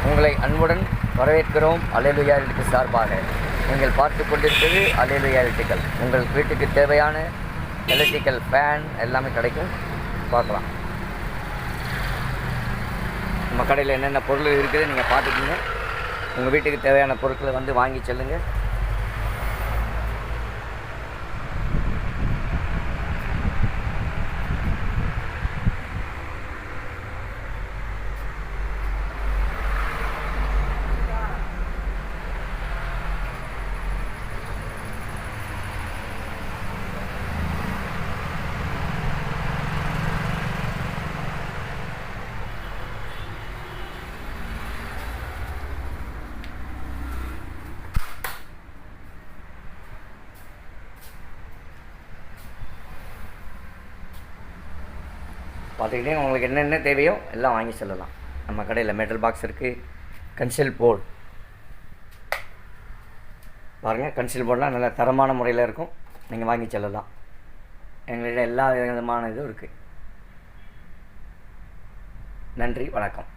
உங்களை அன்புடன் வரவேற்கிறோம். அல்லேலூயா எலக்ட்ரிக் சார்பாக நீங்கள் பார்த்து கொண்டிருப்பது அல்லேலூயா எலக்ட்ரிக்கல். உங்கள் வீட்டுக்கு தேவையான எலக்ட்ரிக்கல் ஃபேன் எல்லாமே கிடைக்கும். பார்க்கலாம். நம்ம கடையில் என்னென்ன பொருள் இருக்குது நீங்கள் பார்த்துக்கிங்க. உங்கள் வீட்டுக்கு தேவையான பொருட்களை வந்து வாங்கி செல்லுங்கள். பார்த்துக்கிட்டே உங்களுக்கு என்னென்ன தேவையோ எல்லாம் வாங்கி செல்லலாம். நம்ம கடையில் மெட்டல் பாக்ஸ் இருக்குது. கன்சில் போர்டு பாருங்கள். கன்சில் போர்டெலாம் நல்ல தரமான முறையில் இருக்கும். நீங்கள் வாங்கி செல்லலாம். எங்கள்கிட்ட எல்லா விதமான இதுவும் இருக்குது. நன்றி, வணக்கம்.